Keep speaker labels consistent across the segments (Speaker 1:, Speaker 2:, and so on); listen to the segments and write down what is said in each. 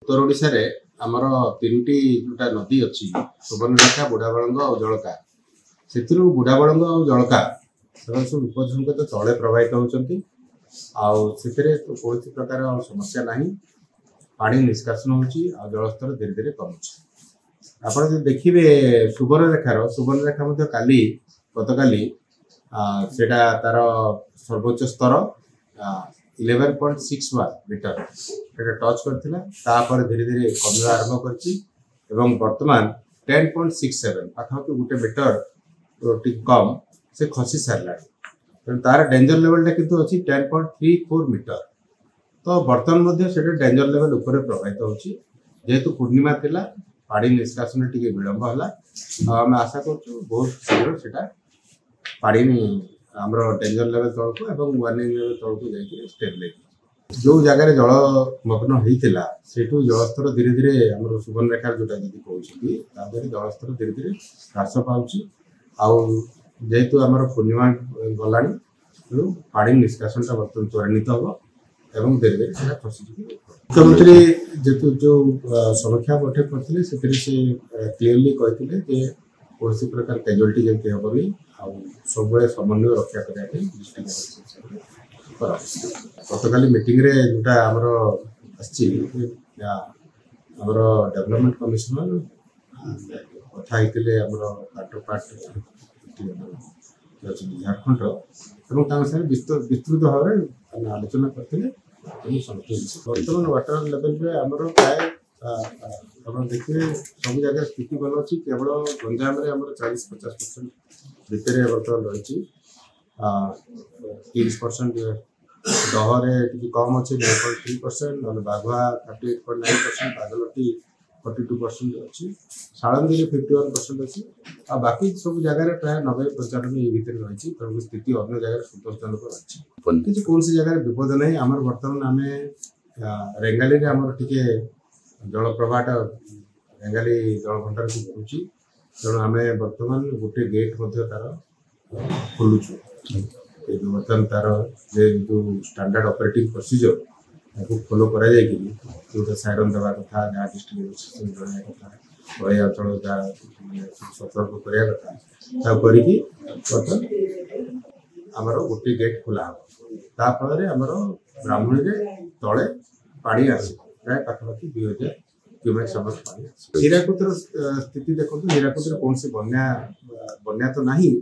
Speaker 1: उत्तर ओडिशा रे आमर तीनोटी जोटा नदी अच्छी सुवर्णरेखा बुढ़ाबलंग और जलका से बुढ़ाबलंग और जलका सब विपद तले प्रभावित होती कौन प्रकार समस्या ना पानी निष्कासन हो जलस्तर धीरे धीरे कमुचे। आप देखिए सुवर्णरेखा काली गतकाली सेटा तार सर्वोच्च स्तर 11.61 मीटर टच करता धीरे धीरे कमिया आरंभ कर बर्तमान 10.67 पाखापाखि गोटे मीटर कम से खसी सारा तार डेंजर लेवल किंतु अच्छी 10.34 मीटर। तो बर्तमान से डेंजर लेवल उपर प्रभावित होची जेहेतु पूर्णिमा थिला पानी निष्कासन टी विलंब है आम आशा कर बहुत शीघ्र से पानी आमर डेंजर लेवल तौक और वार्निंग लेवल तौक जाकर स्टेबलाइज जो जगार जलमग्न होता से जलस्तर धीरे धीरे आम सुवर्णरेखा जोटा जी कहते जलस्तर धीरे धीरे ह्रास पाँच जेहेतु आम पूर्णिमा गला पानी निष्कासन बर्तमान त्वरान्वित हम एवं धीरे धीरे से खसी मुख्यमंत्री जेतु जो समीक्षा बैठक करते से क्लीयरली कहते कौन प्रकार कैजुआलिटी जमी हेनी सब समन्वय रक्षा करने गतकाली मीटिंग रे जोटा आमर आमर डेवलपमेंट कमिशनर कथा होते पार्ट पार्ट झारखंड विस्तृत भाव में आलोचना करते बर्तमान वाटर लेवल आमर प्राय देखिए सब जगह स्थिति भल अच्छी केवल गंजाम 40-50% भितर बर्तमान रही 30% दहरे कम अच्छे 9.3% ना बाघुआ 38.9% बागलटी 42% अच्छी सालंदी 51% अच्छी आ बाकी सब जगह प्राय 90-95 ये भितर रही तेणु स्थिति अन्य जगह संतोषजनक रही किसी कौन सी जगह विपद नहीं आम बर्तमान आम रेंगाली आमर टी जल प्रवाहटा रेंगाली जल भंडार को बढ़ुची तेणु आम बर्तमान गोटे गेट तार खोलुचु बर्तमान तार जो स्टैंडर्ड ऑपरेटिंग प्रोसीजर फॉलो करा जो साइरन देवा कथा जहाँ डिस्ट्रिक्ट जन कथा गया अंचल जहाँ सतर्क करने कथा बर्तमान आमर गोटे गेट खोला फल आमर ब्राह्मणी तले पानी आस प्राय पाखापाखि 2000 क्यूमेक समस्त पानी हीराकुदर स्थिति देखो हीराकुद कौन से बन्या तो नहीं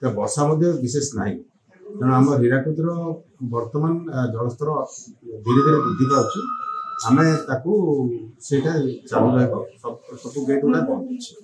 Speaker 1: तो वर्षा विशेष नहीं तेणु आम हीराकुदर बर्तमान जलस्तर धीरे धीरे वृद्धि पाँच आम चालू रहा सब गेट गुड़ा बंद अच्छे।